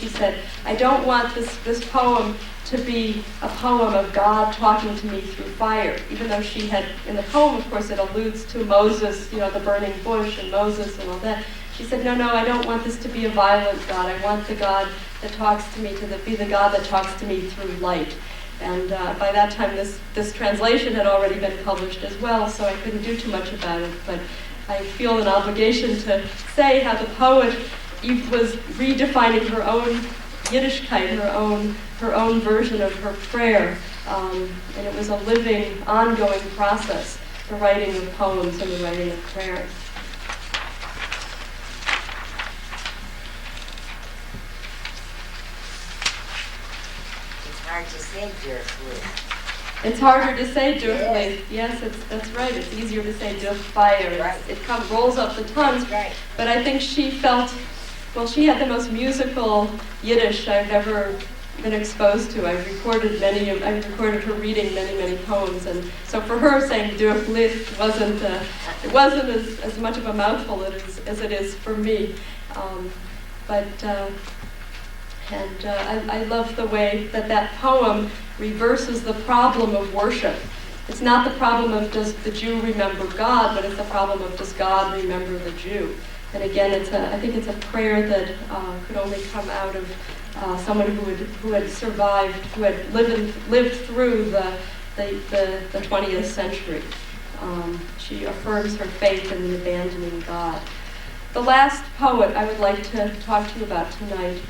she said, I don't want this poem to be a poem of God talking to me through fire, even though she had, in the poem, of course, it alludes to Moses, the burning bush and Moses and all that. She said, no, I don't want this to be a violent God. I want the God that talks to me to be the God that talks to me through light. And by that time, this translation had already been published as well, so I couldn't do too much about it. But I feel an obligation to say how the poet was redefining her own Yiddishkeit, her own version of her prayer. And it was a living, ongoing process, the writing of poems and the writing of prayers. It's hard to say durflich. It's harder to say durflich. Yes, that's right. It's easier to say durfire. Right. It rolls off the tongue. That's right. But I think she felt, she had the most musical Yiddish I've ever been exposed to. I've recorded her reading many poems, and so for her saying durflich wasn't as much of a mouthful as it is for me. I love the way that poem reverses the problem of worship. It's not the problem of does the Jew remember God, but it's the problem of does God remember the Jew. And again, I think it's a prayer that could only come out of someone who had survived, who had lived through the 20th century. She affirms her faith in the abandoning God. The last poet I would like to talk to you about tonight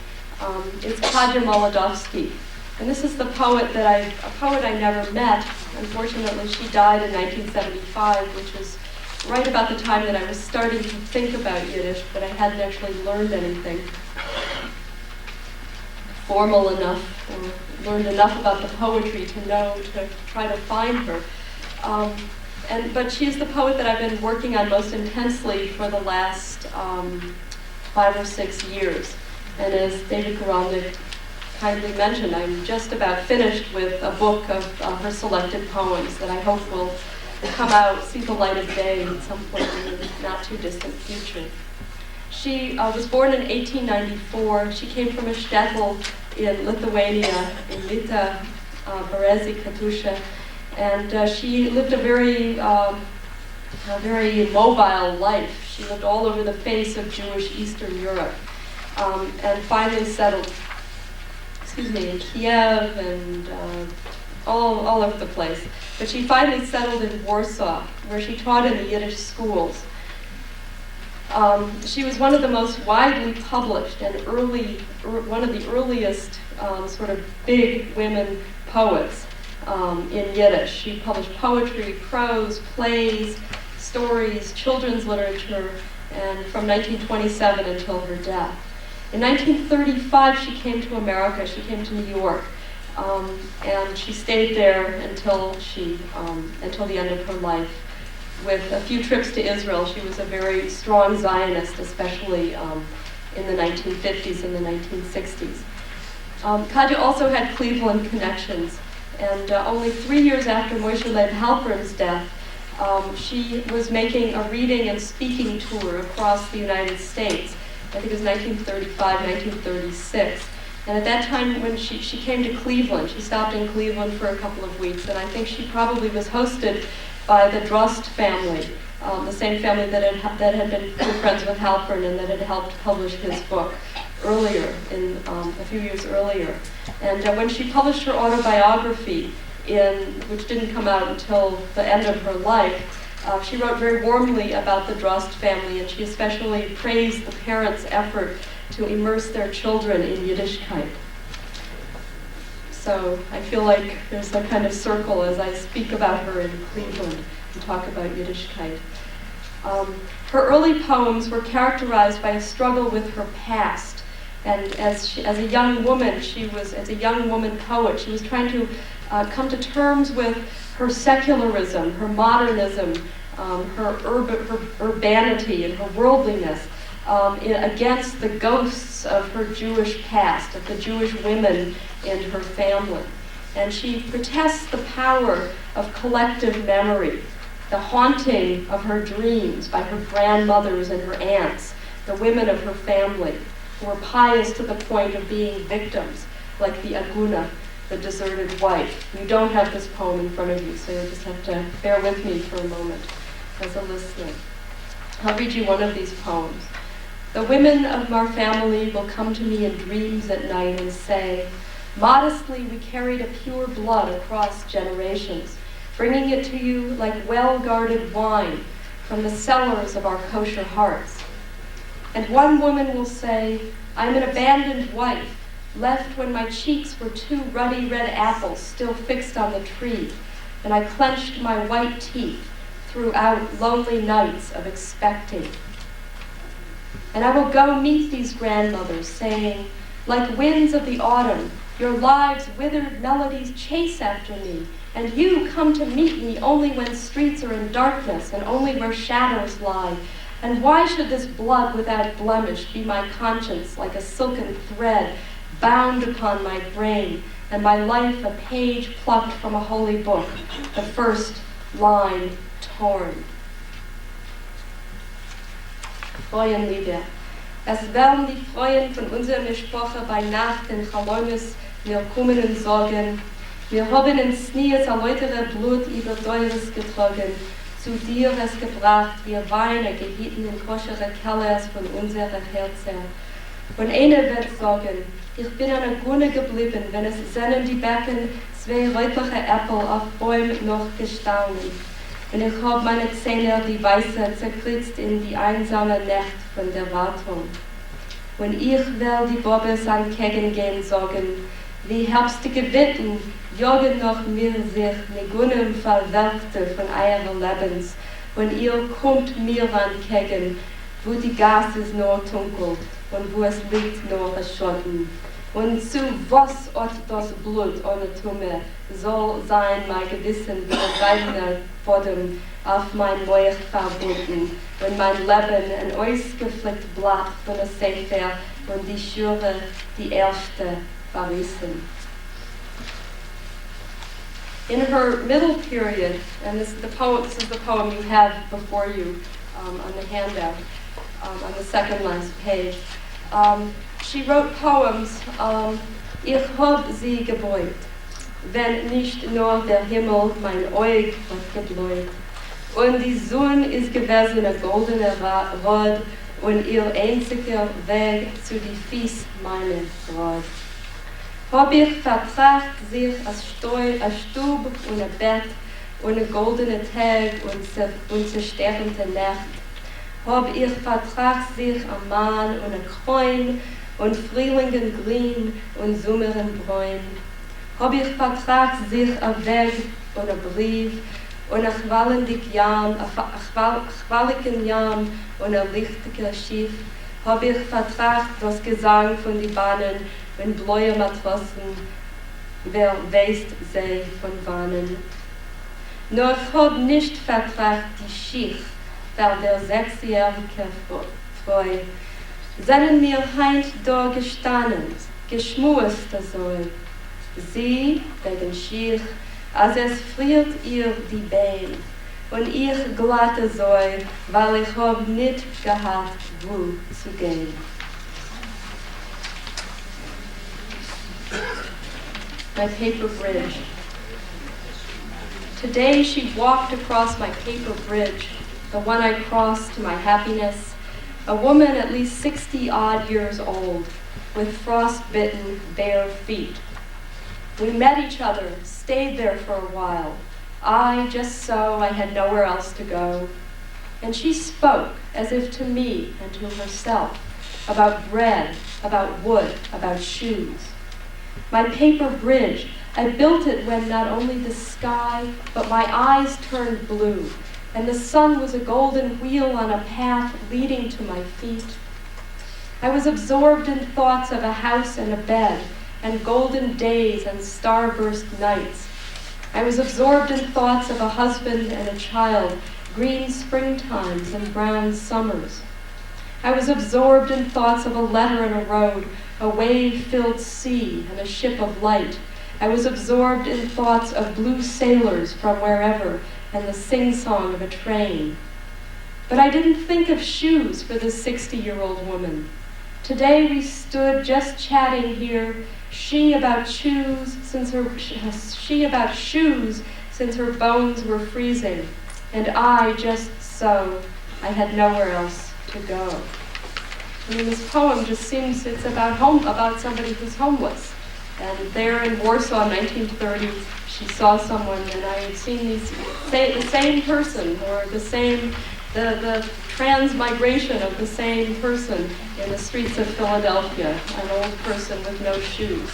is KAH Yiddish. And this is the poet a poet I never met. Unfortunately, she died in 1975, which is right about the time that I was starting to think about Yiddish, but I hadn't actually learned anything formal enough, or learned enough about the poetry to try to find her. But she's the poet that I've been working on most intensely for the last 5 or 6 years. And as David Koralnik kindly mentioned, I'm just about finished with a book of her selected poems that I hope will come out, see the light of day at some point in the not too distant future. She was born in 1894. She came from a shtetl in Lithuania, in Lita Berezi Katusha, and she lived a very mobile life. She lived all over the face of Jewish Eastern Europe, and finally settled, in Kiev and all over the place. But she finally settled in Warsaw, where she taught in the Yiddish schools. She was one of the most widely published and one of the earliest sort of big women poets in Yiddish. She published poetry, prose, plays, stories, children's literature, and from 1927 until her death. In 1935, she came to America. She came to New York, and she stayed there until the end of her life, with a few trips to Israel. She was a very strong Zionist, especially in the 1950s and the 1960s. KAH also had Cleveland connections, and only 3 years after Moshe Leib Halpern's death, she was making a reading and speaking tour across the United States. I think it was 1935, 1936. And at that time, when she came to Cleveland, she stopped in Cleveland for a couple of weeks, and I think she probably was hosted by the Drost family, the same family that had been good friends with Halpern and that had helped publish his book earlier, a few years earlier. And when she published her autobiography, which didn't come out until the end of her life, she wrote very warmly about the Drost family, and she especially praised the parents' effort to immerse their children in Yiddishkeit. So I feel like there's a kind of circle as I speak about her in Cleveland and talk about Yiddishkeit. Her early poems were characterized by a struggle with her past, and as a young woman poet, she was trying to come to terms with her secularism, her modernism, her urbanity and her worldliness, against the ghosts of her Jewish past, of the Jewish women in her family. And she protests the power of collective memory, the haunting of her dreams by her grandmothers and her aunts, the women of her family, who were pious to the point of being victims, like the Aguna, the deserted wife. You don't have this poem in front of you, so you'll just have to bear with me for a moment as a listener. I'll read you one of these poems. The women of our family will come to me in dreams at night and say, modestly we carried a pure blood across generations, bringing it to you like well-guarded wine from the cellars of our kosher hearts. And one woman will say, I'm an abandoned wife, left when my cheeks were two ruddy red apples still fixed on the tree, and I clenched my white teeth throughout lonely nights of expecting. And I will go meet these grandmothers, saying, like winds of the autumn, your lives' withered melodies chase after me, and you come to meet me only when streets are in darkness and only where shadows lie. And why should this blood without blemish be my conscience like a silken thread bound upon my brain, and my life a page plucked from a holy book, the first line torn? Freuenlieder. Es werden die Freuen von unserer Mischproche bei Nacht in Chalonius mir kommen und sorgen. Wir haben in Snees erläutere Blut über Teures getrogen, zu dir es gebracht, wir Weine gehitten in koschere Kellers von unserer Herzen. Und einer wird sagen, ich bin eine Gunne geblieben, wenn es sennen die Becken zwei rötliche Äpfel auf Bäumen noch gestanden. Und ich hab meine Zähne, die weiße, zerkritzt in die einsame Nacht von der Wartung. Und ich will die Bobbes an Kegen gehen sagen, wie herbstige Winden jagen noch mir sich Negunnen verwelkte von eurer Lebens. Und ihr kommt mir an Kegen, wo die Gas ist nur dunkel und wo es liegt nur ein Schatten. Und zu was hat das Blut ohne Tumme soll sein mein Gewissen wie ein Weidner Boden auf mein Meuch verbunden und mein Leben ein ausgeflickt Blatt von der Sefer und die Schure die erste verrissen. In her middle period, and this is the poem you have before you on the handout, on the second last page. She wrote poems, Ich hab sie gebeugt, wenn nicht nur der Himmel mein Aug hat gebläut. Und die Sonne ist gewesen ein goldener Rod und ihr einziger Weg zu die Fies meine Brot. Hab ich vertracht sich als Stub und ein Bett und ein goldener Tag und zerstörende Nacht. Hab ich vertracht sich ein Mann und ein Kräun und Frühlingen grün und Sommeren bräun. Hab ich vertracht sich ein Weg und ein Brief und ein chwallendig Jam, ein chwalligen Jam und ein lichtiger Schiff. Hab ich vertracht das Gesang von die Bahnen und bläue Matrossen, wer weist sie von Wannen. Nur ich hab nicht vertracht die Schicht, weil der 6-jährige Freu, seien mir heint da gestanden, geschmust soll. Sie, wegen Schicht, als es friert ihr die Bein, und ich glatte soll, weil ich hab nicht gehabt, wo zu gehen. My paper bridge. Today she walked across my paper bridge, the one I crossed to my happiness, a woman at least 60-odd years old, with frost-bitten, bare feet. We met each other, stayed there for a while. I, just so, I had nowhere else to go. And she spoke, as if to me and to herself, about bread, about wood, about shoes. My paper bridge, I built it when not only the sky, but my eyes turned blue, and the sun was a golden wheel on a path leading to my feet. I was absorbed in thoughts of a house and a bed, and golden days and starburst nights. I was absorbed in thoughts of a husband and a child, green springtimes and brown summers. I was absorbed in thoughts of a letter and a road, a wave-filled sea and a ship of light. I was absorbed in thoughts of blue sailors from wherever and the sing-song of a train. But I didn't think of shoes for this 60-year-old woman. Today we stood just chatting here, she about shoes since her bones were freezing, and I just so, I had nowhere else to go. I mean, this poem just seems, it's about somebody who's homeless. And there in Warsaw in 1930, she saw someone, and I had seen the same person, or the transmigration of the same person in the streets of Philadelphia, an old person with no shoes.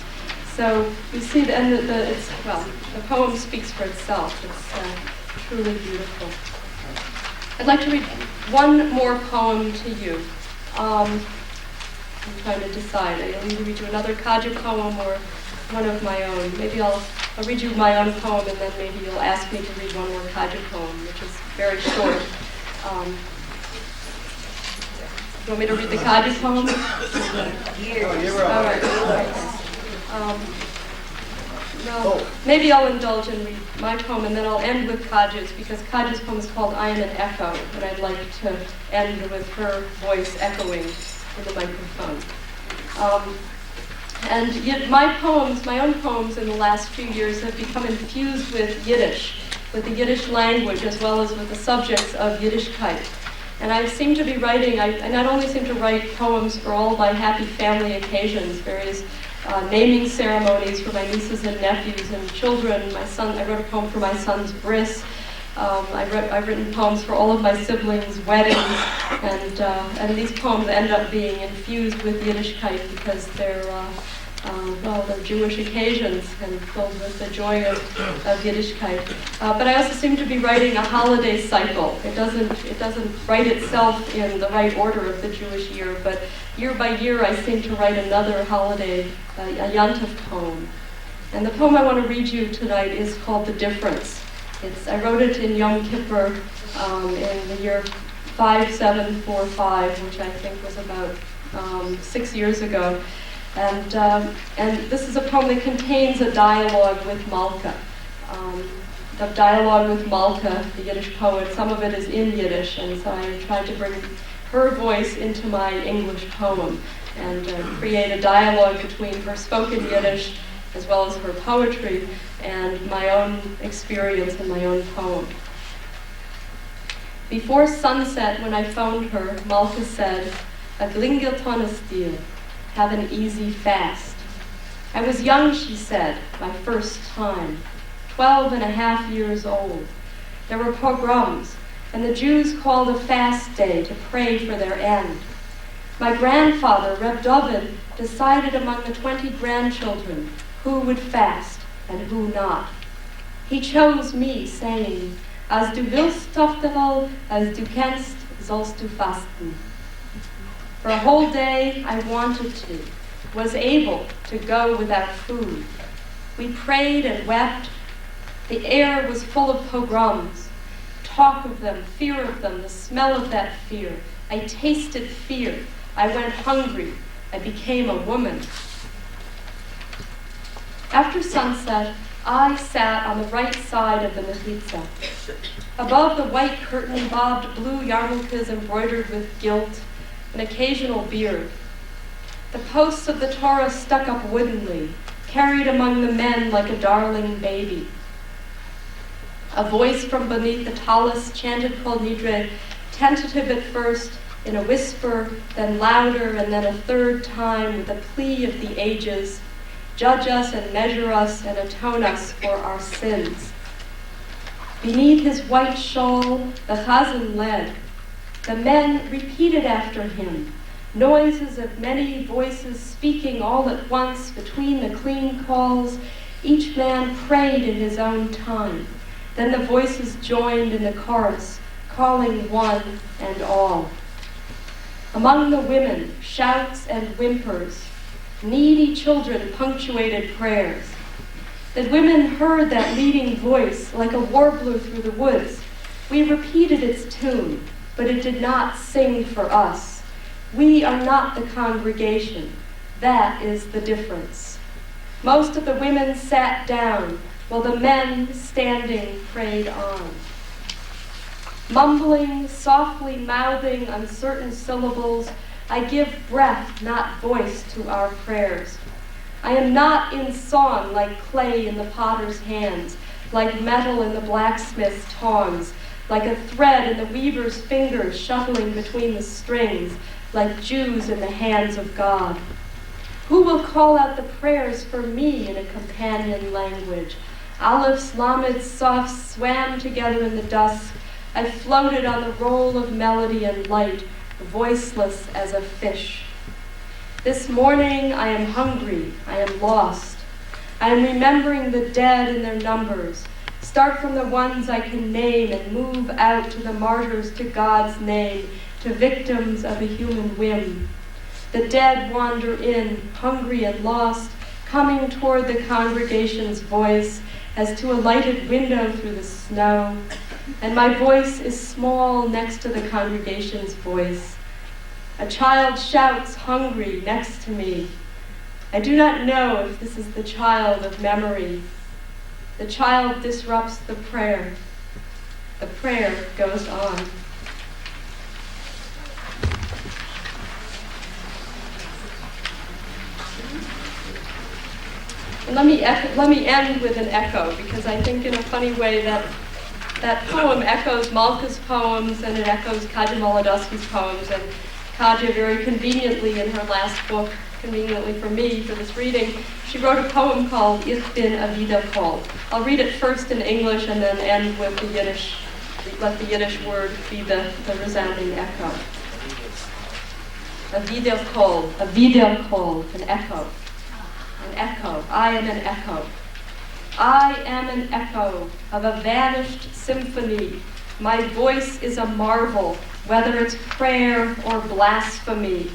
So you see, the poem speaks for itself. It's truly beautiful. I'd like to read one more poem to you. I'm trying to decide. I'll either read you another KAH poem or one of my own. Maybe I'll read you my own poem, and then maybe you'll ask me to read one more KAH poem, which is very short. You want me to read the KAH poem? All right. Well, maybe I'll indulge and read my poem, and then I'll end with KAH's, because KAH's poem is called I Am an Echo, and I'd like to end with her voice echoing in the microphone. And yet my own poems in the last few years have become infused with Yiddish, with the Yiddish language, as well as with the subjects of Yiddishkeit. And I seem to be writing, I not only seem to write poems for all my happy family occasions, various naming ceremonies for my nieces and nephews and children. I wrote a poem for my son's bris. I've written poems for all of my siblings' weddings, and these poems end up being infused with Yiddishkeit because they're Jewish occasions and filled with the joy of Yiddishkeit. But I also seem to be writing a holiday cycle. It doesn't write itself in the right order of the Jewish year, but year by year I seem to write another holiday, a Yontif poem. And the poem I want to read you tonight is called The Difference. I wrote it in Yom Kippur in the year 5745, which I think was about 6 years ago. And this is a poem that contains a dialogue with Malka. The dialogue with Malka, the Yiddish poet, some of it is in Yiddish, and so I tried to bring her voice into my English poem and create a dialogue between her spoken Yiddish as well as her poetry and my own experience in my own poem. Before sunset, when I phoned her, Malka said, "A glingelton stil, have an easy fast." I was young, she said, my first time, 12 and a half years old. There were pogroms, and the Jews called a fast day to pray for their end. My grandfather, Reb Dovid, decided among the 20 grandchildren who would fast and who not. He chose me, saying, "As du willst, Tochterl, as du kennst, sollst du fasten." For a whole day I wanted to, was able to go without food. We prayed and wept. The air was full of pogroms. Talk of them, fear of them, the smell of that fear. I tasted fear. I went hungry. I became a woman. After sunset, I sat on the right side of the mechitza. Above the white curtain bobbed blue yarmulkes embroidered with gilt, an occasional beard. The posts of the Torah stuck up woodenly, carried among the men like a darling baby. A voice from beneath the talus chanted Kol Nidre, tentative at first, in a whisper, then louder, and then a third time with a plea of the ages, "Judge us and measure us and atone us for our sins." Beneath his white shawl, the chazan led. The men repeated after him, noises of many voices speaking all at once between the clean calls. Each man prayed in his own time. Then the voices joined in the chorus, calling one and all. Among the women, shouts and whimpers. Needy children punctuated prayers. The women heard that leading voice like a warbler through the woods. We repeated its tune, but it did not sing for us. We are not the congregation. That is the difference. Most of the women sat down, while the men, standing, prayed on. Mumbling, softly mouthing uncertain syllables, I give breath, not voice, to our prayers. I am not in song like clay in the potter's hands, like metal in the blacksmith's tongs, like a thread in the weaver's fingers shuffling between the strings, like Jews in the hands of God. Who will call out the prayers for me in a companion language? Aleph, Lamed, Soph swam together in the dusk. I floated on the roll of melody and light, voiceless as a fish. This morning I am hungry, I am lost. I am remembering the dead and their numbers. Start from the ones I can name and move out to the martyrs to God's name, to victims of a human whim. The dead wander in, hungry and lost, coming toward the congregation's voice as to a lighted window through the snow. And my voice is small next to the congregation's voice. A child shouts hungry next to me. I do not know if this is the child of memory. The child disrupts the prayer. The prayer goes on. And let me end with an echo, because I think in a funny way that poem echoes Malka's poems and it echoes Katja Molodowski's poems. And Katja, very conveniently in her last book, conveniently for me for this reading, she wrote a poem called Ich bin a Wiedercall. I'll read it first in English and then end with the Yiddish, let the Yiddish word be the resounding echo. A Wiedercall, an echo. An echo. I am an echo. I am an echo of a vanished symphony. My voice is a marvel, whether it's prayer or blasphemy.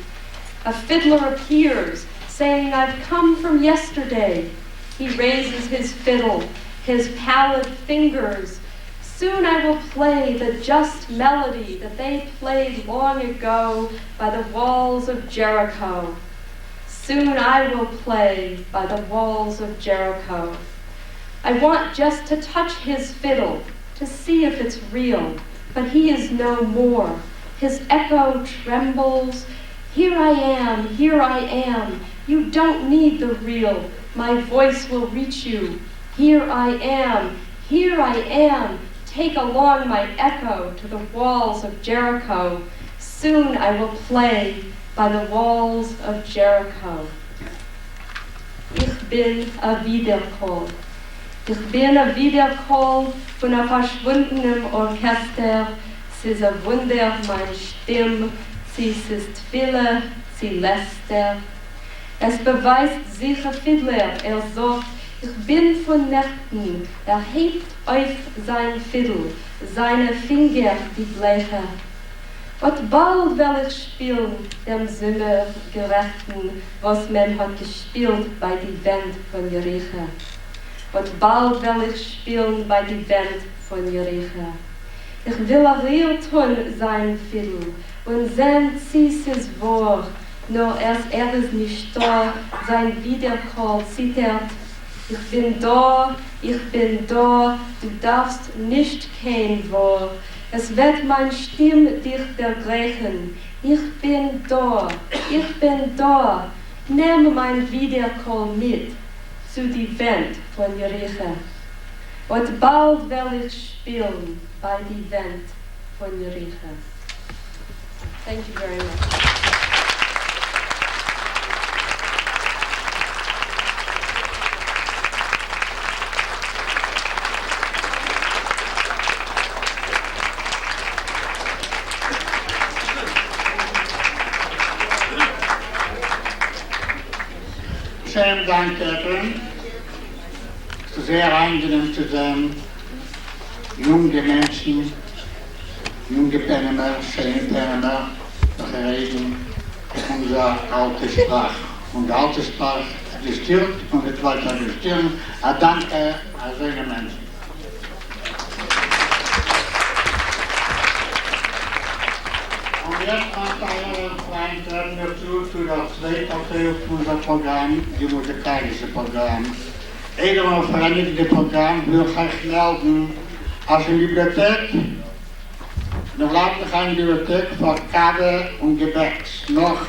A fiddler appears, saying, I've come from yesterday. He raises his fiddle, his pallid fingers. Soon I will play the just melody that they played long ago by the walls of Jericho. Soon I will play by the walls of Jericho. I want just to touch his fiddle, to see if it's real, but he is no more. His echo trembles. Here I am, here I am. You don't need the real. My voice will reach you. Here I am, here I am. Take along my echo to the walls of Jericho. Soon I will play by the walls of Jericho. Ich bin a Wiedercall. Ich bin a Wiedercall von a verschwundenem Orchester. Sie ist a Wunder, meine Stimme. Sie ist Fille, sie läster. Es beweist sich a Fiddler, sagt, ich bin von Nächten. Hebt auf sein Fiddle, seine Finger die Bleche. Und bald will ich spielen, dem Zimmer gerechten, was man hat gespielt bei die Wand von Jericho. Und bald will ich spielen bei die Wand von Jericho. Ich will a real tun sein Fiddle, und sehen sie es vor, nur erst ist nicht da, sein Wiedercall zittert. Ich bin da, du darfst nicht kein Wort. Es wird mein Stimm dich ergreifen. Ich bin da, nimm mein Wiedercall mit zu die Wand von Jericho. Und bald will ich spielen bei die Wand von Jericho. Thank you very much. Vielen Dank, Catherine. Es ist sehr angenehm zu sehen, junge Menschen, junge Penner, schöne Penner, reden unsere alte Sprache. Und die alte Sprache existiert und es weiter existieren. Danke an solche Menschen. Und jetzt kommt eine kleine Treffen dazu zu der zweiten Hälfte unserer Programm, die musikalische Programm. Ieder verenigde Programm wil graag melden als een bibliotheek Wir laden keine Bibliothek für Kabe und Gebäcks, noch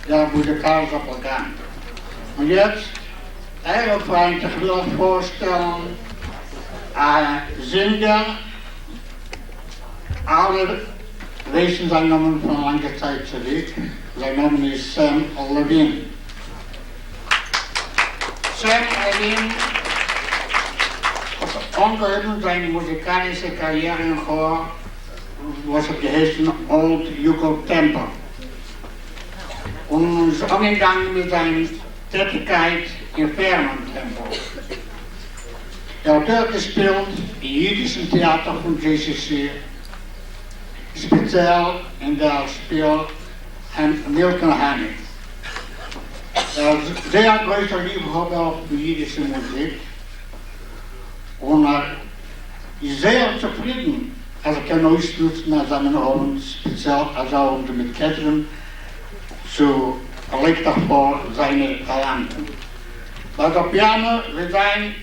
der musikalische Programm. Und jetzt, freundlich, ich will euch vorstellen, ein Singer, alle wissen seinen Namen von langer Zeit zurück. Sein Name ist Sam Levine. Sam Levine hat angehört seine musikalische Karriere im Chor, was geheißen Old Yugo Temple. Und ist angegangen mit seiner Tätigkeit im Firmentempel. Er hat dort gespielt im jüdischen Theater von JCC, speziell in der Spiel Milton Honey. Er ist sehr großer Liebhaber auf die jüdische Musik und er ist sehr zufrieden, als er kann ausnutzen als seinen Abend, speziell als Abend mit Catherine, zu legt er vor seine Talenten. Bei der Piano wird sein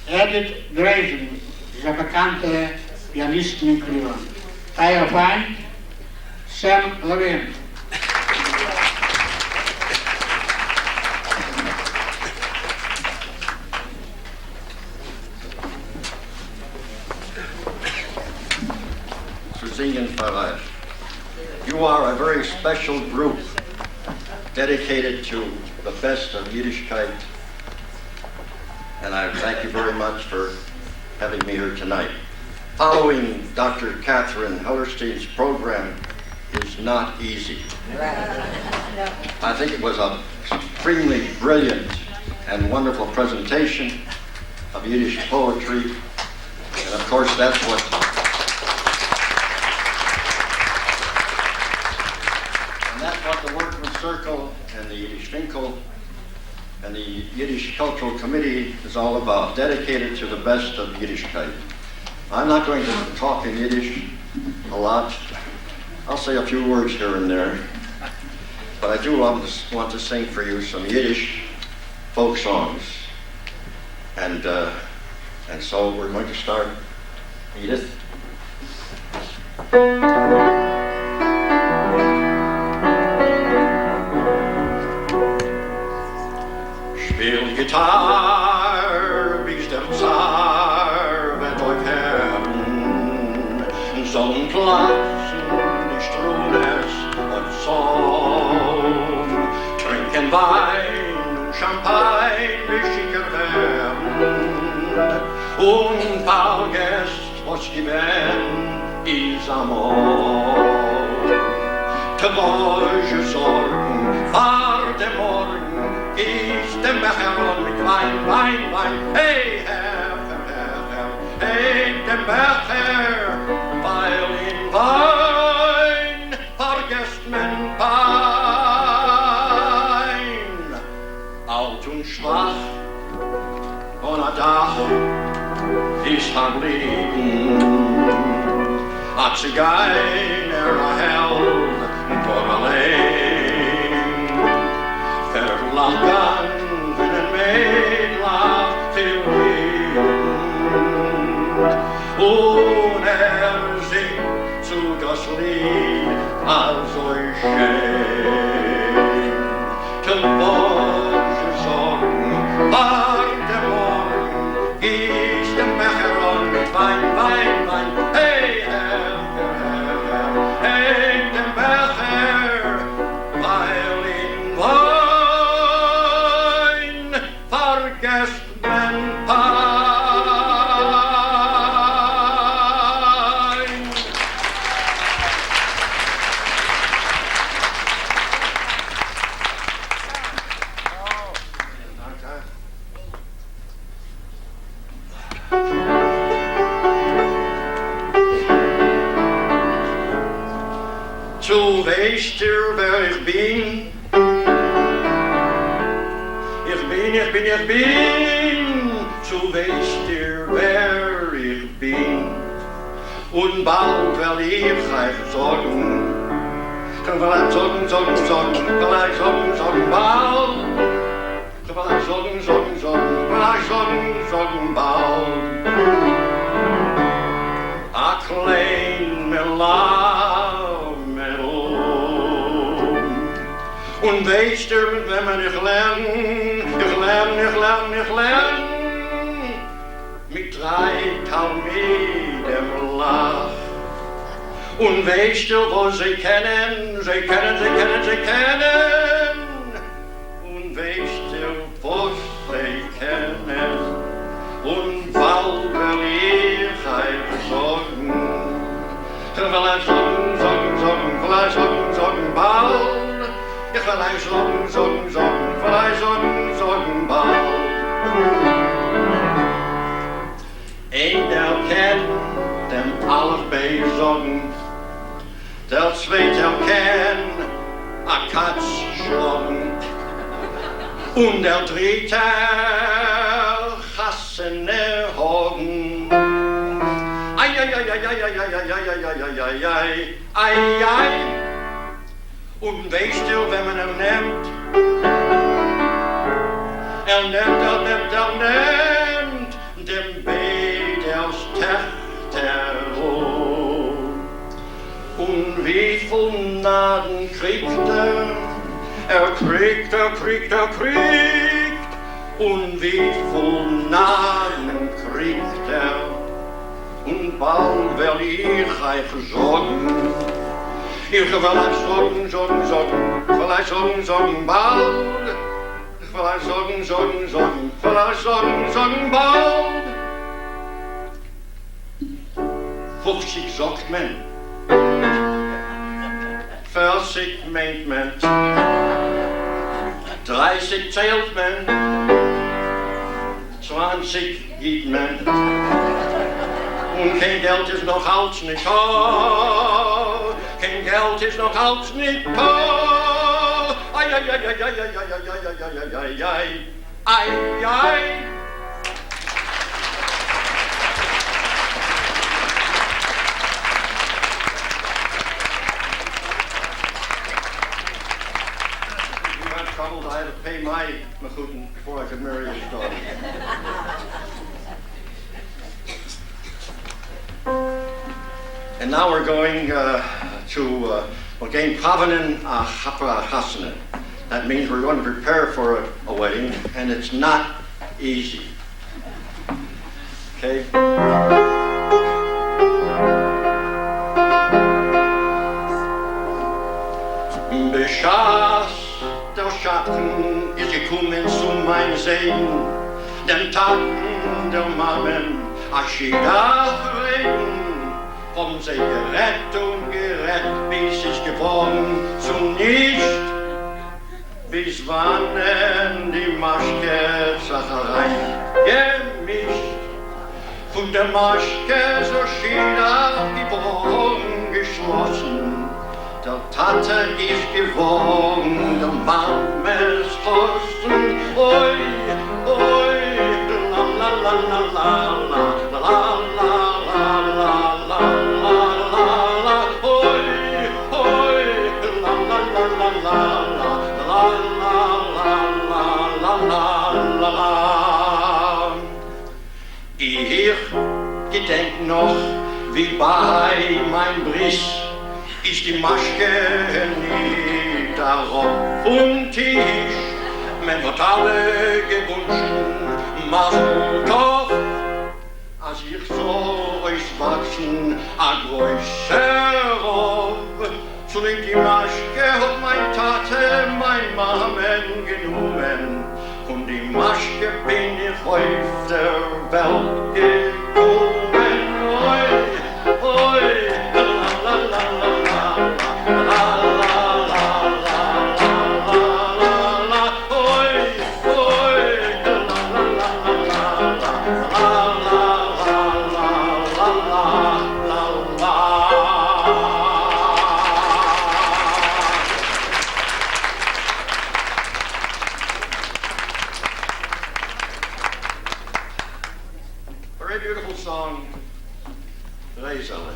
Edith Drazen, diese bekannte Pianistin in Cleveland. Euer Freund, Sam Levine. To sing in Farage. You are a very special group dedicated to the best of Yiddishkeit, and I thank you very much for having me here tonight. Following Dr. Catherine Hellerstein's program is not easy. I think it was an extremely brilliant and wonderful presentation of Yiddish poetry, and of course that's what the Workman's Circle and the Yiddish Winkel and the Yiddish Cultural Committee is all about, dedicated to the best of Yiddishkeit. I'm not going to talk in Yiddish a lot. I'll say a few words here and there, but I do want to sing for you some Yiddish folk songs. And so we're going to start. Edith? Spiel Gitarre, wie der Zar wird euch hören, sollen platzen die Strunes und Song, trinken Wein, Champagne, wie schicker werden, und vergesst, was gewähnt ist amor. Tebäusche Sorgen, warte morgen, ist dem Becher und mit Wein, Wein, Wein. Hey, Herr, hey, dem Becher, weil in Wein vergesst man Pein. Alt und schwach, ohne Dach, ist am Leben. A Zigeuner, a Held, vor allein. Verlangen, wenn ein Mädel viel Wind. Und singt zu das Lied, also schön. Tebäusche Sorgen, warte morgen, gieß den Becher und mit Wein, Wein, Wein. Hey, Herr, hey, den Becher, weil in Wein vergesst man Pein. Zu weißt ihr, wer ich bin? Ich bin. Zu weißt ihr, wer ich bin? Und bald will ich euch sorgen. Vielleicht sorgen bald. Vielleicht sorgen bald. A klein Melanie. weißt du, wenn man nicht lernt, mit 3 Talmidem lach. Und weißt du, wo sie kennen, und weißt du, was sie kennen, und bald will ich euch sagen, vielleicht sagen, bald, ich will euch sagen, vielleicht sagen, bald. Ein, der kennt dem allebei sagen, der zweite kennt a Katz schlagen, und der dritte Hassene Hogen. Ei, und weißt du, wenn man ihn nimmt, nimmt dem Beet aus Töchter. Und wie viel Naden kriegt kriegt. Und wie viel Naden kriegt und bald will ich euch sagen, ich will euch sagen, bald, ich will euch sagen, bald. 50 sagt man, 40 meint man, 30 zählt man, 20 gibt man, und kein Geld ist noch als nicht da, kein Geld ist noch als nicht da. Ei. Troubled, I had to pay my mechuten before I could marry his daughter. And now we're going to again Pavanen Hapra Hasana. That means we're going to prepare for a wedding, and it's not easy. Okay? Beschas der Schatten ist gekommen zu mein Sehen, den Taten der Mammen, Aschidach reden, vom sie gerett, bis ich geworden zu nicht, bis wann die Maschke Sachereien gemischt, von der Maschke so Schiedach geworden geschlossen. Der Tate ist geworden, der Mammes Kosten, oi, la la la la la la la la la la la, oi, la la la la la la. Ich gedenk noch, wie bei mein Briss ist die Maschke nicht darauf und Tisch. Man wird alle gewünscht, Mazel Tov, als ich so euch wachsen, a größer Rauf. So liegt die Maschke, hat mein Tate, mein Mammen genommen, und die Maschke bin ich auf der Welt gekommen. Oi, la la la la. Very beautiful song, Reisele.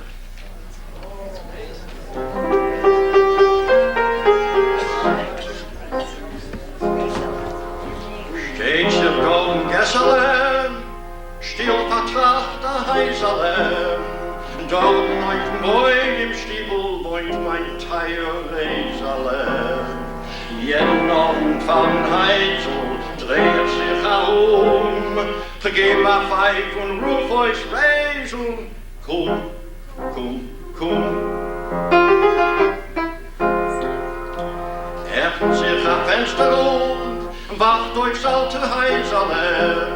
Steht der golden Gessele, still vertracht der Heisele, dort mein Boy im Stiebel wohnt mein Teier Reisele. Jeden Abend von Heisel dreht sich Vergeb a Pfeif und ruf euch Wesel. Komm, komm, komm. Hebt sich a Fenster wacht durchs alte Heiserle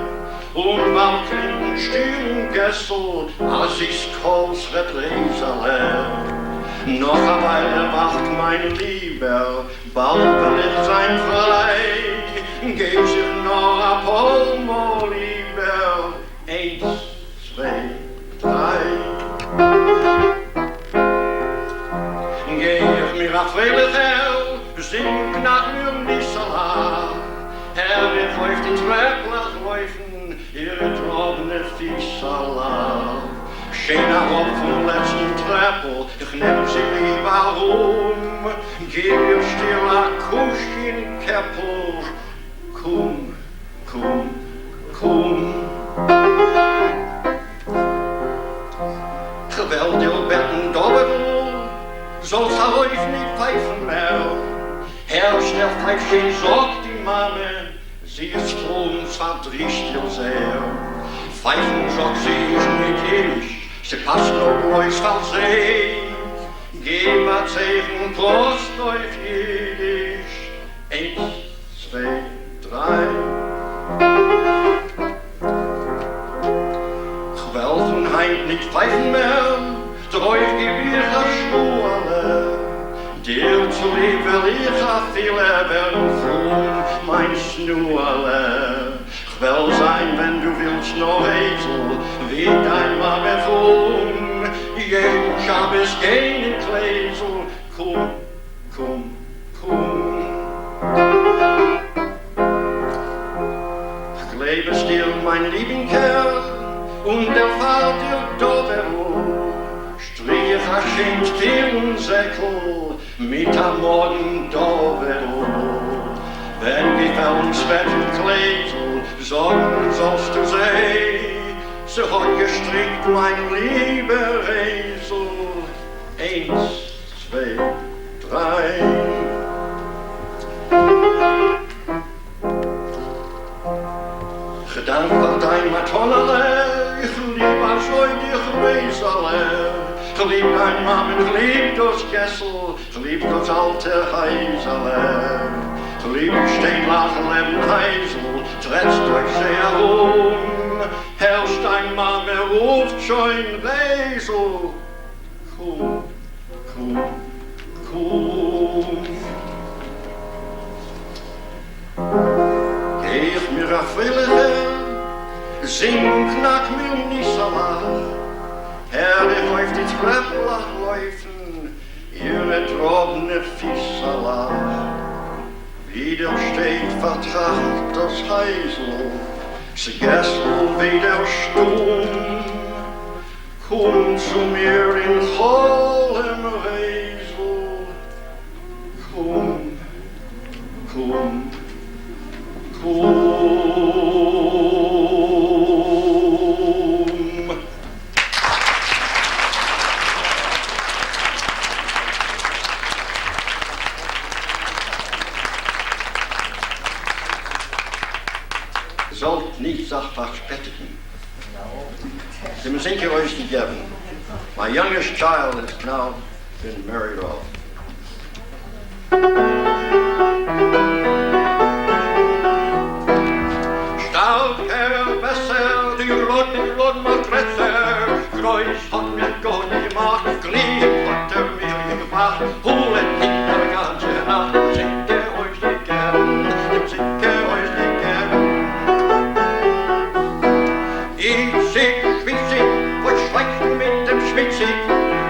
und baut in stillen Gessel, als ich's Kols Retreserle. Noch a Weile wacht mein Lieber, bald will ich sein frei, geb sich noch a Polmo lieber, 1, 2, 3. Geh ich mir a Freilicher, sing nach mir Nisala, Herr, ich euch die Treppler läufen, ihre trobene Fiesala. Schöner Rock vom letzten Treppel, ich nehm sie lieber rum, geb ihr still a Kusch in Keppel. Komm, komm, komm. Geweld ihr Betten dobbel, soll's a euch nicht pfeifen mehr. Herr, schnell Pfeifchen sorgt die Mame, sie ist froh und verdrießt ihr sehr. Pfeifen sorgt sie ist nicht ewig, sie passt noch euch versehen. Gebt a Zeichen, Prost euch Jiddisch, 1, 2, 3. Gewelfen heint nicht pfeifen mehr, doch euch geb ihr a Schnuerle. Dir zu lieb will ich a viele werden froh, mein Schnuerle. Ich will sein, wenn du willst, noch Esel, wie dein Mame froh. Jeden Schabes gehen in Gläsel, komm, komm, komm. Ich lebe still, mein lieben Kerl, und der fahrt dir Dovero. Strich ich a schön Stirnsäckel, mit am Morgen Dovero. Wenn wir für uns Betten Gläsel, sorgen sollst du sehen, so hat gestrickt mein lieber Esel. 1, 2, 3. Gedankt an dein Matonnele, ich lieb als euch dich Weserle. Ich lieb dein Mann, ich lieb das Gessel, ich lieb das alte Heiserle. Ich lieb steht lachen im Heisel, tretzt euch sehr herrscht dein Mann, ruft schon Wesel. Komm, komm, komm. Geh ich mir a Frille, sing knack mir Nisala. Herr, ich auf die Treppler laufen, ihre trobene Fiesala. Wieder steht vertracht das Heisel, sie Gessel wieder stumm. Komm zu mir in vollem Resel, komm, komm, komm. Sollt nicht Sachfach spätigen. The music euch gegeben. My youngest child has now been married off. Stark, Herr, besser, die Lod mal Kretzer. Kreuz hat mir Gott gemacht, Glied hat mir gemacht. Holen in der ganze Nacht, singt euch nicht gern, singt euch nicht gern. Ich sing, was schweigst du mit dem Schwitzig?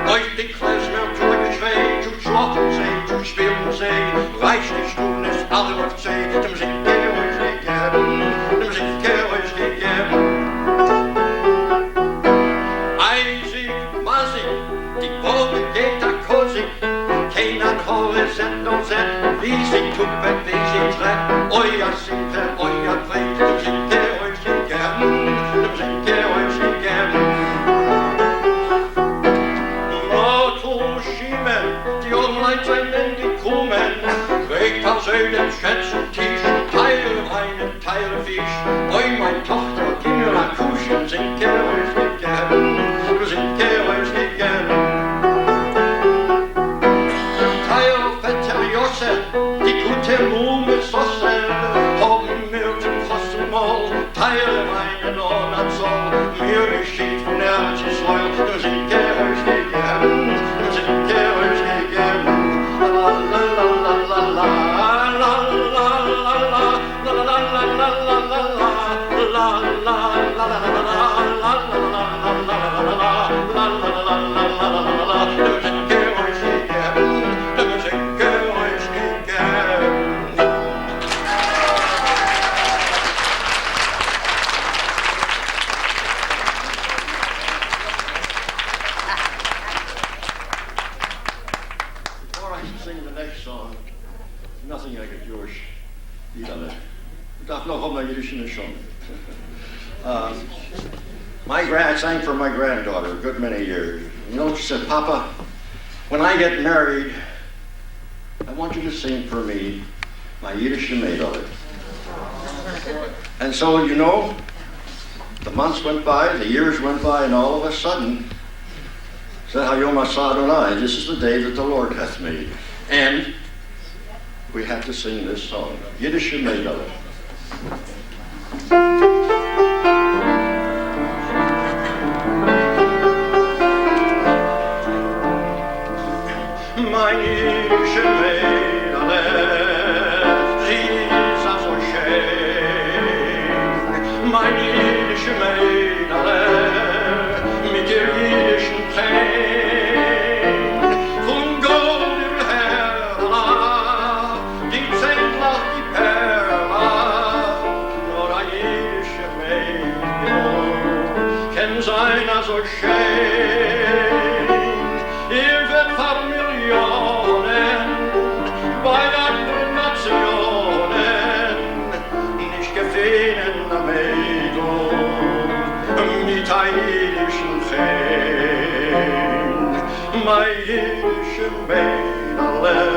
Euch die Klesmer zu geschrei, zu schlocken sei, zu spielen sei. Reicht die Stunde, ist alle auf sei, dem singt euch nicht gern, dem singt euch nicht gern. Eisig, massig, die Wolle geht da kosig, kein dem Schätzentisch, Teil Wein, Teil Fisch. Oi, mein Tochter, gib mir ein Kuchen, singe euch nicht gern, singe euch nicht gern. Teil Vetter Josse, die gute Mumme Sosse, haben mir zum Kostenmal, Teil Wein und an Soll, mir geschieht von Herz und Säul, singe euch nicht gern, singe euch nicht gern. La la la la la la la la la Before I sing the next song, nothing like a Jewish Liederle. Ich darf noch mal Yiddish in the song. I sang for my granddaughter a good many years. You know, she said, Papa, when I get married, I want you to sing for me my Yiddish made of it. And so, you know, the months went by, the years went by, and all of a sudden, said Hayom Asa Adonai, this is the day that the Lord hath made. And we have to sing this song, Yiddish made of it. Mein Yiddish made of it, sie ist so schön. Mein Yiddish made of it, mit ihr jüdischen Tränen, von Gold im Herrla, die Zentler, die Perla, nur ein Yiddish made of it, kann sein so schön. Ihr wird von Millionen bei anderen Nationen nicht gewinnen am Ego mit ein jüdischen Fan. Mein jüdische Mädel,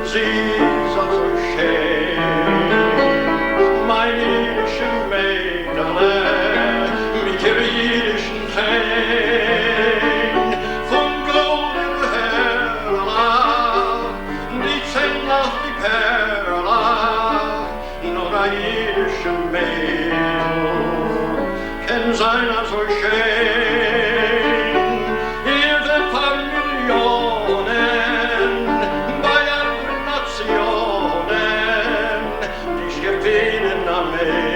sie ist so schön. Mein jüdische Mädel mit ihr jüdischen Fan. Von Golden Herrla, die Zentler, die Perla, nur ein jüdische Mädel, kann sein so schön. Ihr wird von Millionen bei anderen Nationen nicht gewinnen am Mädel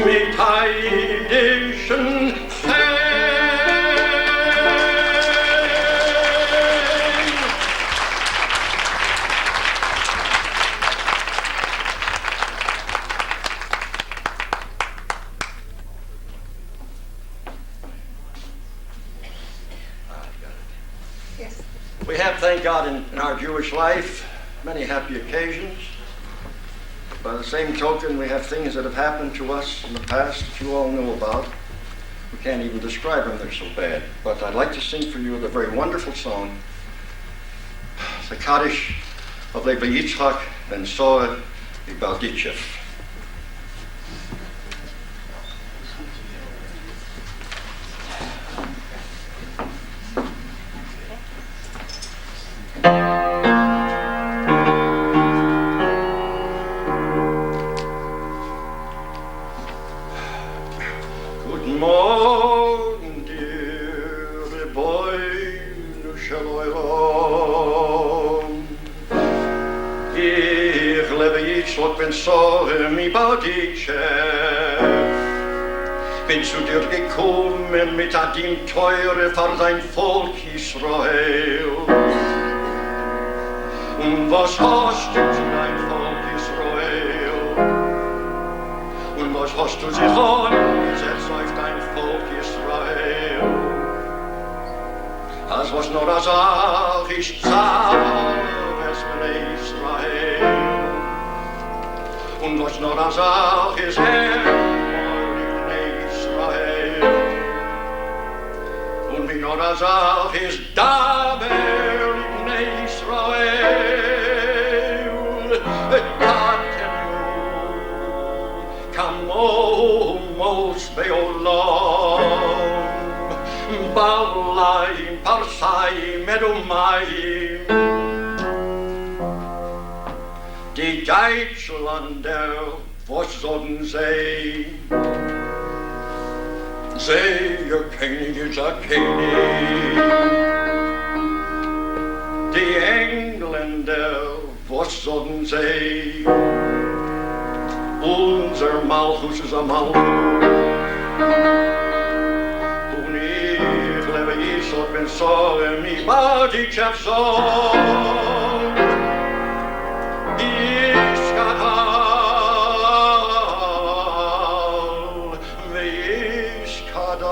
mit heidischen Fan. We have, thank God, in our Jewish life, many happy occasions. By the same token, we have things that have happened to us in the past that you all know about. We can't even describe them, they're so bad. But I'd like to sing for you the very wonderful song, the Kaddish of Levi Yitzchak ben Soa Ibalditchev. Guten Morgen, dear boy, nu shalom. Ich lebe Yitzchak ben Soa Ibalditchev. Bin zu dir gekommen mit Adim Teure für dein Volk Israel. Und was hast du zu dein Volk Israel? Und was hast du sich angesetzt auf dein Volk Israel? Als was nur das Ach ist Zares von Israel. Und was nur das Ach ist und wie nur das Ach ist Daber in Israel. Chaos Beolam, Baulaim, Parsaim, Edomaim. Die Deutschlander, was sollen sie? Ihr König ist ein König. Die Engländer, was sollen sie? Unser Malchus ist ein Malchus. Und ich lebe ich und bin so in mi body chap so. Ich kann all, wie ich kann das.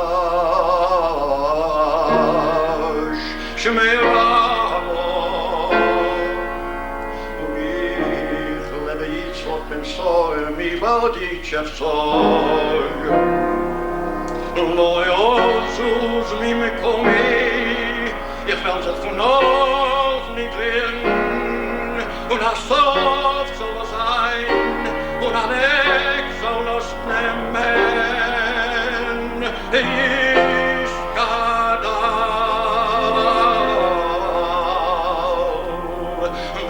Schmeramo. Und ich lebe ich und bin so in mi body chap so. Loyalsus mi me komi, ich will das von uns nicht lernen. Und a soft soll es sein, und a neck soll es nehmen. Ich kann all,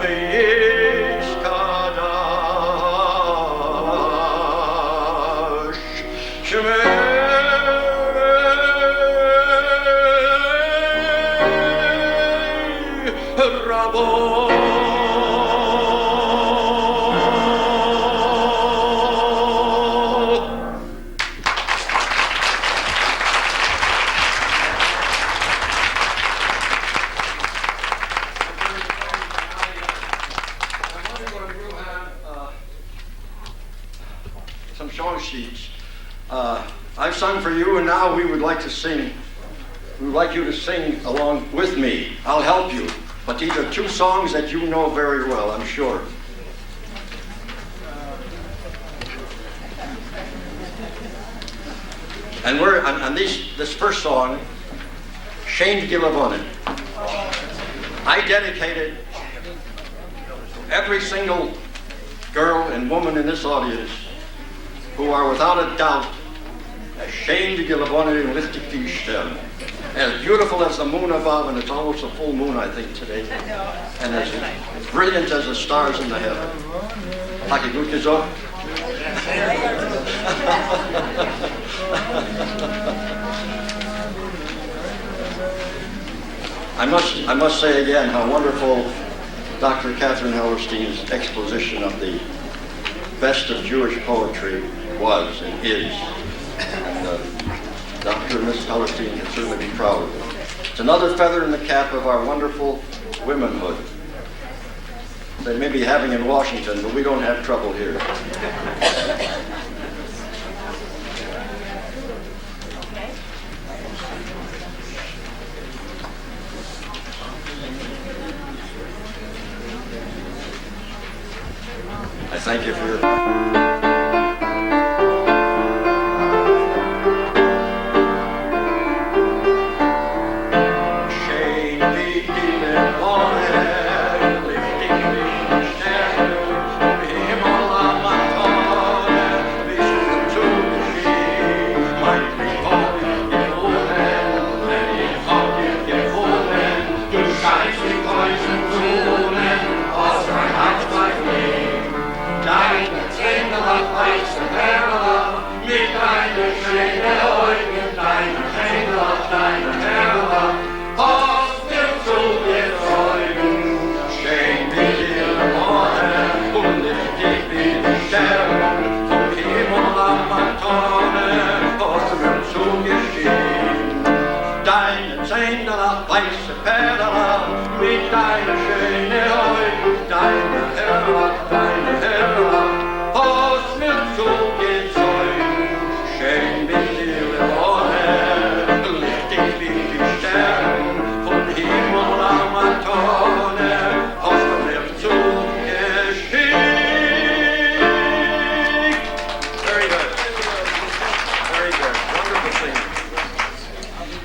wie ich kann das. Rabo. Some song sheets. I've sung for you, and now we would like to sing. We would like you to sing along with me. I'll help you. But these are two songs that you know very well, I'm sure. And we're on this first song, Shane Gilavonin. I dedicate it to every single girl and woman in this audience who are without a doubt ashamed to Gilavonin and lift the stern. As beautiful as the moon above, and it's almost a full moon, I think, today. And as brilliant as the stars in the heaven. Had je goed gezongen? I must say again how wonderful Dr. Catherine Hellerstein's exposition of the best of Jewish poetry was and is. And Dr. and Mrs. Hellerstein can certainly be proud of it. It's another feather in the cap of our wonderful womenhood. They may be having in Washington, but we don't have trouble here. I thank you for your...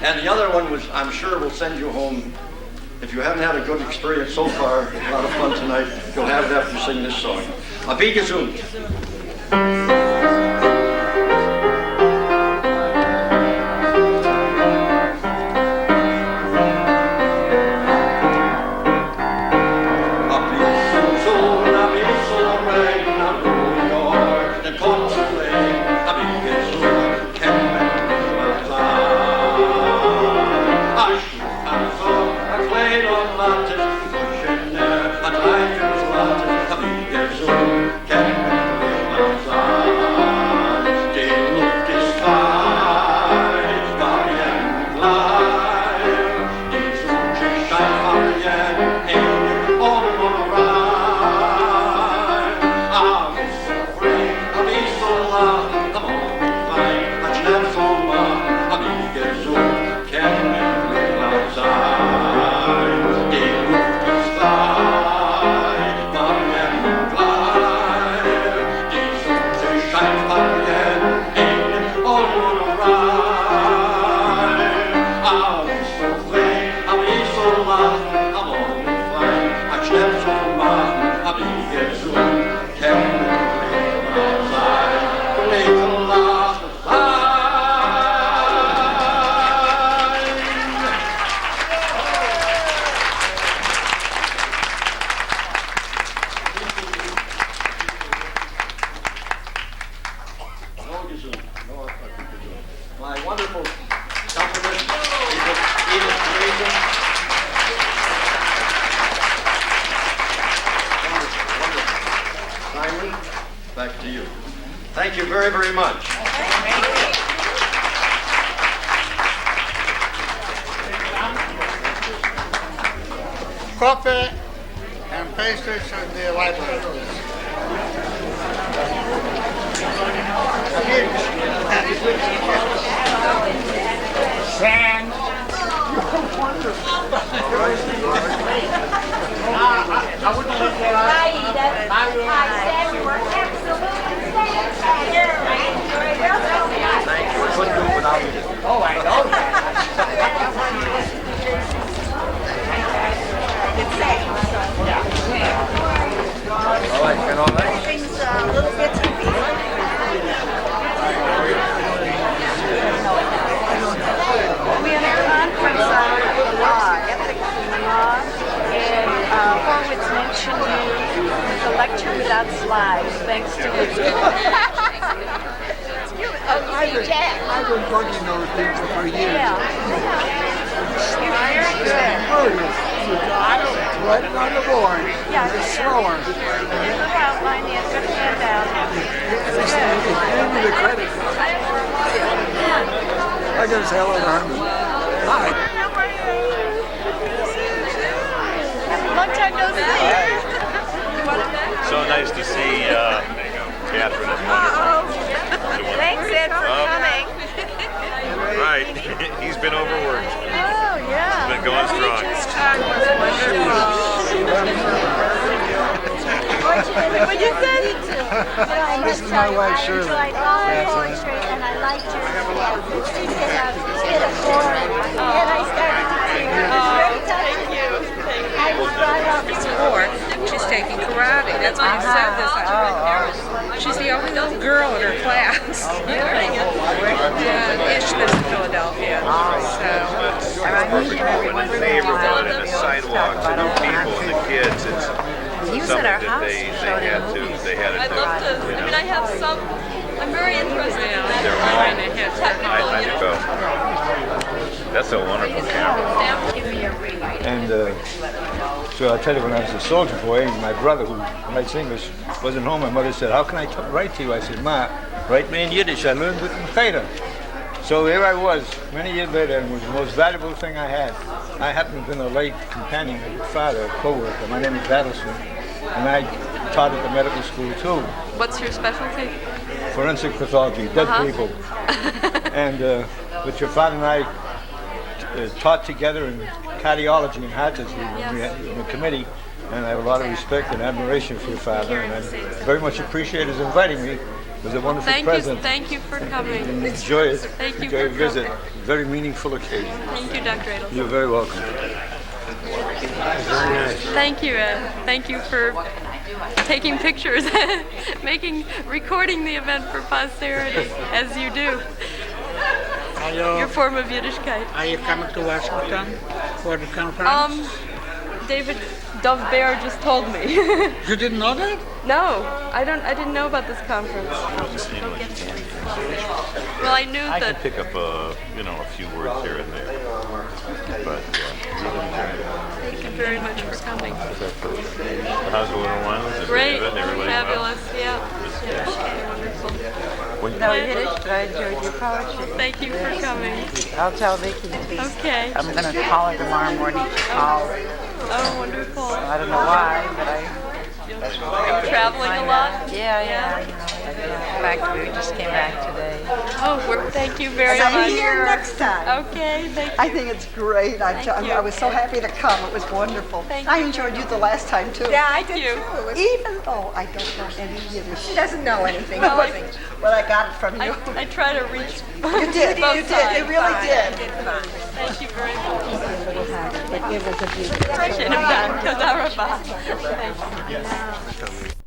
And the other one was, I'm sure, will send you home. If you haven't had a good experience so far, a lot of fun tonight, you'll have it after you sing this song. Auf Wiedersehen. back to you. Thank you very, very much. Coffee and pastries in the library, please. Sam. I wouldn't let that out. Hi, Edith. Hi, Sam. You were absolutely fantastic. Oh, I know that. Everything's little bits and pieces. We had a conference on ethics in law, and Horowitz mentioned you. The lecture without slides, thanks to you. I've been working those things for years. Yeah. You're very good. Right on the board. Yeah, It's slower. Your little outline, you have good handout. Give me the credit. I can say hello to Herman. Hi. Long time no see. So nice to see Catherine. It's wonderful. Thanks, Ed, for coming. Right. He's been overworked. Oh, yeah. Been going strong. What you said? This is my wife, Shirley. I enjoyed all poetry, and I liked your she did a chorus, and I started to sing. It was very touching. I was brought up Sport. She's taking karate. That's why you said this. She's the only little girl in her class. Yeah, Ish lives in Philadelphia. So, Everyone in the neighborhood and the sidewalks and the people and the kids. It's something that they had to do. I'd love to, I mean, I have some, I'm very interested in that. They're trying to hit technical, I go. That's a wonderful camera. And so I'll tell you, when I was a soldier boy, my brother, who writes English, wasn't home. My mother said, "How can I write to you?" I said, "Ma, write me in Yiddish. I learned it in Cheder." So here I was, many years later, and it was the most valuable thing I had. I happened to have been a late companion of your father, a co-worker. My name is Battleson, and I taught at the medical school too. What's your specialty? Forensic pathology, dead people. And but your father and I taught together in cardiology and heart disease when we had in the committee, and I have a lot of respect and admiration for your father, and I very much appreciate his inviting me. It was a wonderful present. Thank you for coming. Enjoy it. Thank you Enjoy for your visit. coming. Very meaningful occasion. Thank you, Dr. Adelson. You're very welcome. Thank you, Ed. Thank you for taking pictures, recording the event for posterity, as you do. Your form of Yiddishkeit. Are you coming to Washington for the conference? David Dov Bear just told me. You didn't know that? No, I didn't know about this conference. Well, I knew I that. can pick up a few words here and there. But Thank you very much for coming. how's the little ones? Great, Everybody fabulous, well? yeah. Wonderful. no Yiddish, but I enjoyed your poetry. Thank you for coming. I'll tell Vicki. Okay. I'm going to call her tomorrow morning. She called. Oh, wonderful. I don't know why, but Are you traveling a lot? Yeah. In fact, we just came back today. Oh, thank you very I'll much. be here next time. Okay, thank you. I think it's great. I was so happy to come. It was wonderful. Thank I you. enjoyed you the last time too. Yeah, I did you. too. Even though I don't know any Yiddish. She doesn't know anything. Well, Well, I got it from you. I try to reach You did. both You did. sides. You really did. Thank you very much. But it was a beautiful. Appreciate it, Dan. Thank you.